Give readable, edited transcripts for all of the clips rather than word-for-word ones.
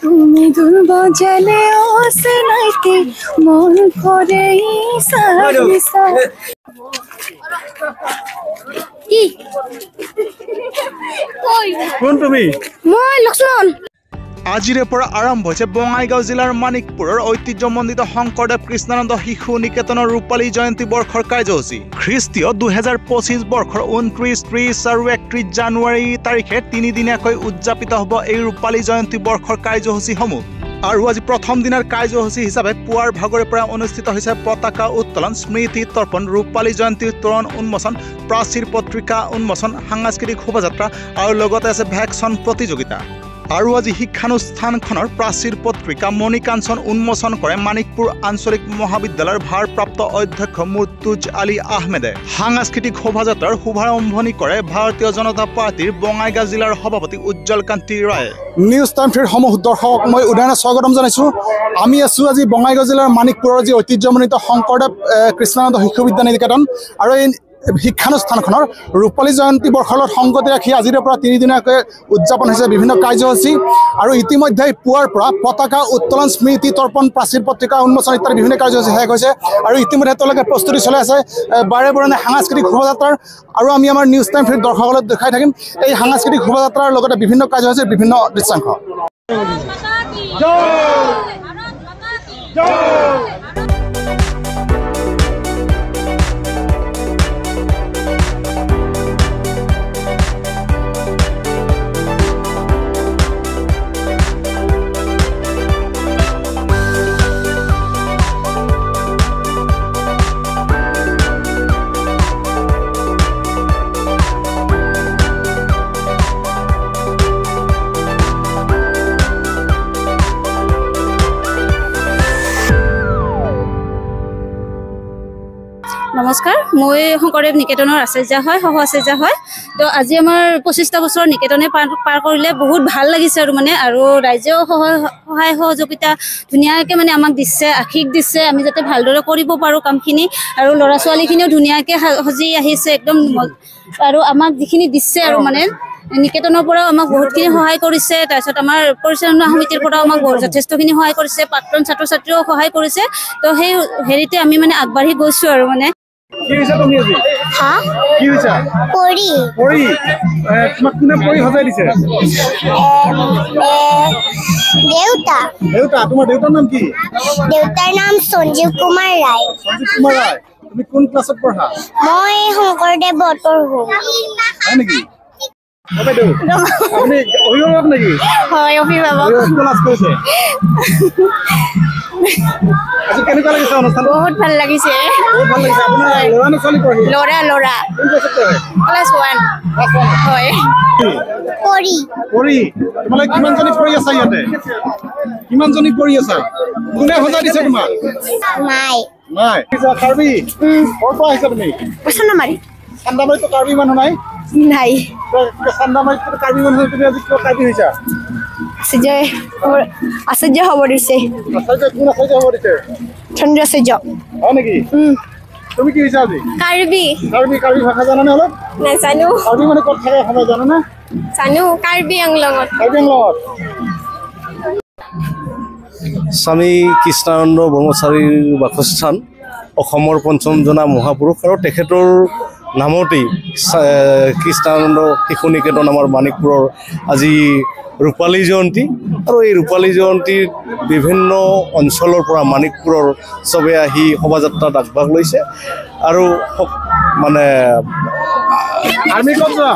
তুমি দুল বজালে অসনাইতে মন কৰে ইসা কি কই কোন তুমি মই লক্ষ্মণ আজিৰে পৰা আৰম্ভ হৈছে বঙাইগাঁও জিলাৰ মানিকপুৰৰ ঐতিহ্যমণ্ডিত শংকৰদেৱ কৃষ্ণানন্দ শিশু নিকেতনৰ ৰূপালী জয়ন্তী বৰ্ষৰ কাৰ্যসূচী খ্ৰীষ্টীয় 2025 বৰ্ষৰ 29, 30 আৰু 31 জানুৱাৰী তাৰিখে 3 দিনীয়াকৈ উদযাপিত হ'ব এই ৰূপালী জয়ন্তী বৰ্ষৰ কাৰ্যসূচীসমূহ আৰু আজি প্ৰথম দিনৰ কাৰ্যসূচী হিচাপে পুৱাৰ ভাগৰে পৰা অনুষ্ঠিত হৈছে পতাকা উত্তোলন স্মৃতি তৰ্পণ ৰূপালী জয়ন্তী তোৰণ উন্মোচন প্ৰাচীৰ পত্ৰিকা উন্মোচন সাংস্কৃতিক শোভাযাত্ৰা আৰু লগতে আছে ভেকচন প্ৰতিযোগিতা আৰু আজি শিক্ষানুষ্ঠানখনৰ প্ৰাচীৰ পত্ৰিকা মণিকাঞ্চন উন্মোচন কৰে মানিকপুৰ আঞ্চলিক মহাবিদ্যালয়ৰ ভাৰপ্ৰাপ্ত অধ্যক্ষ মুৰ্তুজ আলী আহমেদে সাংস্কৃতিক শোভাযাত্ৰাৰ শুভাৰম্ভণি কৰে ভাৰতীয় জনতা পাৰ্টিৰ বঙাইগাঁও জিলাৰ সভাপতি উজ্জ্বল কান্তি ৰায়ে নিউজ টাইম সমূহ দৰ্শক মই উদয়নে স্বাগতম জনাইছোঁ আমি আছোঁ আজি বঙাইগাঁও জিলাৰ মানিকপুৰৰ যি ঐতিহ্যমণ্ডিত শংকৰদেৱ কৃষ্ণানন্দ শিশু বিদ্যা নিকেতন আৰু এই শিক্ষানুষ্ঠানখনৰ ৰূপালী জয়ন্তী বৰ্ষৰ লগত সংগতি ৰাখি আজিৰে পৰা 3 দিনীয়াকৈ উদযাপন হৈছে বিভিন্ন কাৰ্যসূচী আৰু ইতিমধ্যে পুৱাৰ পৰা পতাকা উত্তোলন স্মৃতি তৰ্পণ প্ৰাচীৰ পত্ৰিকা উন্মোচন ইত্যাদি বিভিন্ন কাৰ্যসূচী শেষ হৈছে আৰু ইতিমধ্যে তেওঁলোকে প্ৰস্তুতি চলাই আছে বাৰে বৰণে সাংস্কৃতিক শোভাযাত্ৰাৰ আৰু আমি আমাৰ নিউজ টাইম দৰ্শকসকলক দেখাই থাকিম এই সাংস্কৃতিক শোভাযাত্ৰাৰ লগতে বিভিন্ন কাৰ্যসূচীৰ বিভিন্ন দৃশ্যাংশ নমস্কাৰ মই শংকৰদেৱ নিকেতনৰ আচাৰ্য হয় সহ আচাৰ্য হয় তো আজি আমাৰ 25টা বছৰ নিকেতনে পাৰ কৰিলে বহুত ভাল লাগিছে আৰু ৰাইজেও সহায় সহযোগিতা ধুনীয়াকৈ আমাক দিছে আশীষ দিছে আমি যাতে ভালদৰে কৰিব পাৰোঁ কামখিনি আৰু ল'ৰা ছোৱালীখিনিও ধুনীয়াকৈ সজি আহিছে একদম আৰু আমাক যিখিনি দিছে আৰু নিকেতনৰ পৰাও আমাক বহুতখিনি সহায় কৰিছে তাৰপিছত আমাৰ পৰিচালনা সমিতিৰ পৰাও আমাক যথেষ্টখিনি সহায় কৰিছে প্ৰাক্তন ছাত্ৰ ছাত্ৰীও সহায় কৰিছে তো সেই হেৰিতে আমি আগবাঢ়ি গৈছোঁ আৰু কি হৈছে তুমি আজি হা কি হৈছে পৰি তোমাক কোনে পৰি সজাই দিছে দেউতা তোমাৰ দেউতাৰ নাম কি দেউতাৰ নাম সঞ্জীৱ কুমাৰ ৰায় তুমি কোন ক্লাছত পঢ়া মই শংকৰদেৱত পঢ়ো হয় নেকি আপুনি অভিভাৱক নেকি হয় অভিভাৱক ক্লাছ কৰিছে আজি কেনেকুৱা লাগিছে অনুষ্ঠান বহুত ভাল লাগিছে আপোনাৰ ল'ৰা নে ছোৱালী পঢ়ি ল'ৰা কোন ক্লাছত পঢ়ে ক্লাছ 1 হয় পৰি তোমালোকে কিমানজনী পঢ়ি আছা ইয়াতে কিমানজনী পঢ়ি আছা কোনে সজাই দিছে তোমাক মাই কাৰ্বি ক'ৰ পৰা আহিছা তুমি পছন্দমাৰি চান্দামাৰীতো কাৰ্বি মানুহ নাই নাই চান্দামাৰীতো কাৰ্বি মানুহ তুমি আজি কিয় কাৰ্বি হৈছা আচাৰ্য হ'ব দিছে কোন আচাৰ্য হ'ব দিছে চন্দ্ৰ আচাৰ্য হয় নেকি তুমি কি হৈছা আজি কাৰ্বি ভাষা জানানে অলপ নাজানো কাৰ্বি মানে ক'ত থাকে সময় জানানে জানো কাৰ্বি আংলঙত স্বামী কৃষ্ণানন্দ ব্ৰহ্মচাৰীৰ বাসস্থান অসমৰ পঞ্চম জনা মহাপুৰুষ আৰু তেখেতৰ নামতেই কৃষ্ণানন্দ শিশু নিকেতন আমাৰ মানিকপুৰৰ আজি ৰূপালী জয়ন্তী আৰু এই ৰূপালী জয়ন্তীত বিভিন্ন অঞ্চলৰ পৰা মানিকপুৰৰ চবে আহি শোভাযাত্ৰাত আগভাগ লৈছে আৰু আৰ্মি ক'ত যোৱা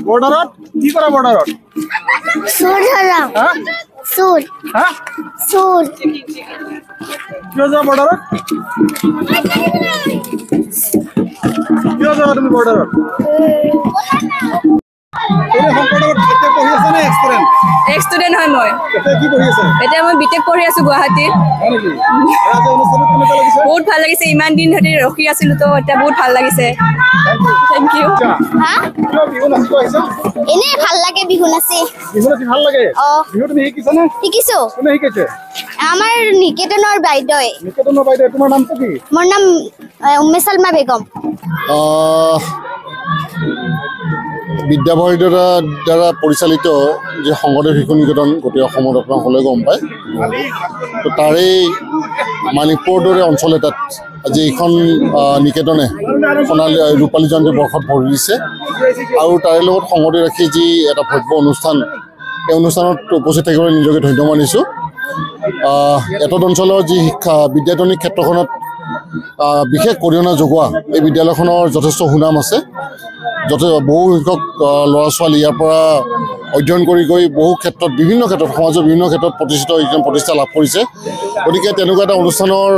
বৰ্ডাৰত কি কৰা বৰ্ডাৰত কিয় যোৱা বৰ্ডাৰত কিয় যোৱা তুমি বৰ্ডাৰত ষ্টুডেণ্ট হয় মই এতিয়া মই বিটেক পঢ়ি আছোঁ গুৱাহাটীত বহুত ভাল লাগিছে ইমান দিন ধৰি ৰখি আছিলোঁ তো এতিয়া বহুত ভাল লাগিছে থেংক ইউ এনে ভাল লাগে বিহু নাচি শিকিছো আমাৰ নিকেতনৰ বাইদেউ তোমাৰ নামটো কি মোৰ নাম উম্মে সালমা বেগম বিদ্যাভয়ৰ দ্বাৰা পৰিচালিত যে শংকৰদেৱ শিশু নিকেতন গোটেই অসমত আপোনালোকে গম পায় তো তাৰেই মানিকপুৰৰ দৰে অঞ্চল এটাত আজি এইখন নিকেতনে সোণালী ৰূপালী জয়ন্তী বৰ্ষত ভৰি দিছে আৰু তাৰে লগত সংগতি ৰাখি যি এটা ভব্য অনুষ্ঠান এই অনুষ্ঠানত উপস্থিত থাকিবলৈ নিজকে ধন্য মানিছোঁ এটত অঞ্চলৰ যি শিক্ষা বিদ্যায়তনিক ক্ষেত্ৰখনত বিশেষ অৰিহণা যোগোৱা এই বিদ্যালয়খনৰ যথেষ্ট সুনাম আছে বহু সংখ্যক ল'ৰা ছোৱালী ইয়াৰ পৰা অধ্যয়ন কৰি গৈ বহু ক্ষেত্ৰত বিভিন্ন ক্ষেত্ৰত সমাজৰ বিভিন্ন ক্ষেত্ৰত প্ৰতিষ্ঠা লাভ কৰিছে গতিকে তেনেকুৱা এটা অনুষ্ঠানৰ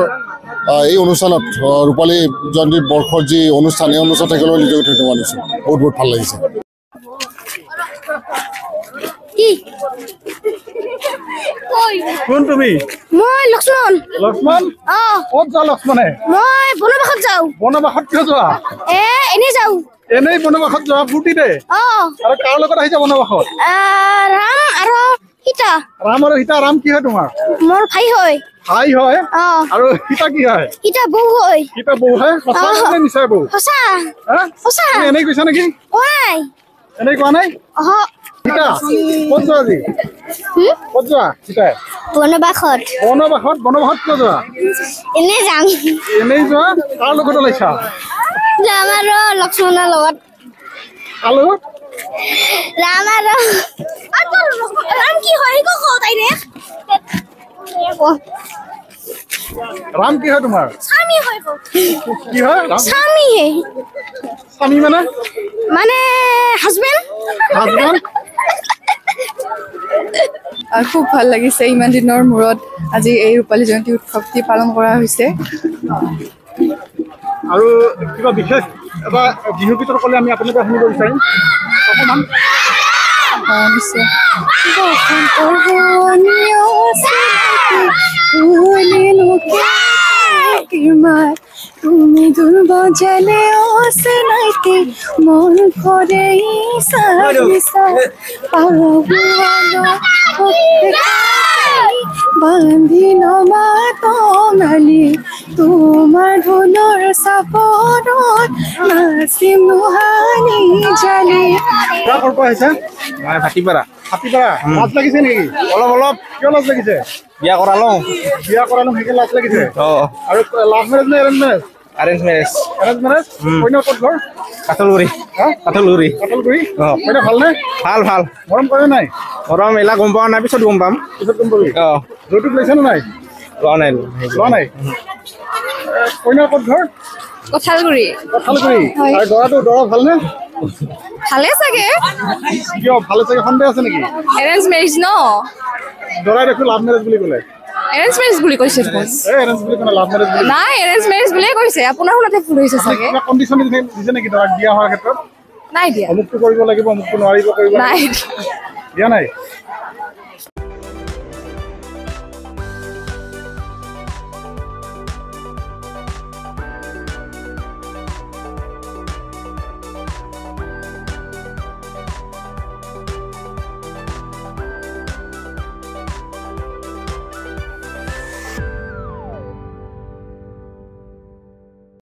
এই অনুষ্ঠানত ৰূপালী জয়ন্তী বৰ্ষৰ যি অনুষ্ঠান এই অনুষ্ঠান থাকিবলৈ নিজকে ধন্য মানিছোঁ বহুত ভাল লাগিছে কোন তুমি মই লক্ষ্মণ লক্ষ্মণ ক'ত যোৱা লক্ষ্মণে মই বনবাসত যাওঁ বনবাসত কিয় যোৱা এনেই যাওঁ এনেই বনবাসত যোৱা ফূৰ্তিতে আৰু কাৰ লগত আহিছা বনবাসত ৰাম আৰু সীতা ৰাম আৰু সীতা ৰাম কি হয় তোমাৰ মোৰ ভাই হয় ভাই হয় আৰু সীতা কি হয় সীতা বৌ হয় সীতা বৌ হয় সঁচা নিশ্চয় বৌ সঁচা সঁচা এনেই কৈছা নেকি এনেই কোৱা নাই সীতা ক'ত যোৱা আজি ক'ত যোৱা সীতাই বনবাসত কিয় যোৱা এনেই যাম এনেই যোৱা কাৰ লগত ওলাইছা ৰাম আৰু লক্ষ্মণৰ লগত কাৰ লগত ৰাম আৰু ৰাম কি হয় তাইৰে ৰাম কি হয় তোমাৰ স্বামী হয় কি হয় স্বামী স্বামী মানে হাজবেণ্ড খুব ভাল লাগিছে ইমান দিনৰ মূৰত আজি এই ৰূপালী জয়ন্তী উৎসৱটি পালন কৰা হৈছে আৰু কিবা বিশেষ এটা বিহু গীতৰ ক'লে আমি আপোনালোকে শুনিব বিচাৰিম অকণমান নিশ্চয় তুমি দূৰ বজালে অচিনাকি মন কৰে বান্ধি নমা টঙালি তোমাৰ ঢোলৰ চাপৰত নাচিম নোহানি জালি ক'ৰ পৰা আহিছা হাতীপাৰা লাজ লাগিছে নেকি অলপ কিয় লাজ লাগিছে বিয়া কৰালোঁ সেইকে লাজ লাগিছে আৰু লাভ মেৰেজ নে এৰেঞ্জ মেৰেজ এৰেঞ্জ মেৰেজ কইনা ক'ত ঘৰ কাঠলগুৰি কাঠলগুৰি কইনা ভালনে ভাল মৰম কৰে নাই গৰম এলা গম পোৱা নাই পিছত গম পাম পাবি যৌতুক লৈছে নে নাই লোৱা নাই কইনাৰ ক'ত ঘৰ কঁঠালগুৰি আৰু দৰা ভালনে ভালে চাগে কিয় ভালে চাগে সন্দেহ আছে নেকি এৰেঞ্জ মেৰেজ ন দৰাই দেখো লাভ মেৰেজ বুলি ক'লে এৰেঞ্জ মেৰেজ বুলি কৈছে এৰেঞ্জ বুলি ক'লে লাভ মেৰেজ বুলি নাই এৰেঞ্জ মেৰেজ বুলিয়ে কৈছে আপোনাৰ শুনাতে ভুল হৈছে চাগে কিবা কণ্ডিশ্যন দিছে নেকি দৰাক বিয়া হোৱাৰ ক্ষেত্ৰত নাই দিয়া অমুকটো কৰিব লাগিব অমুকটো নোৱাৰিব কৰিব নাই দিয়া নাই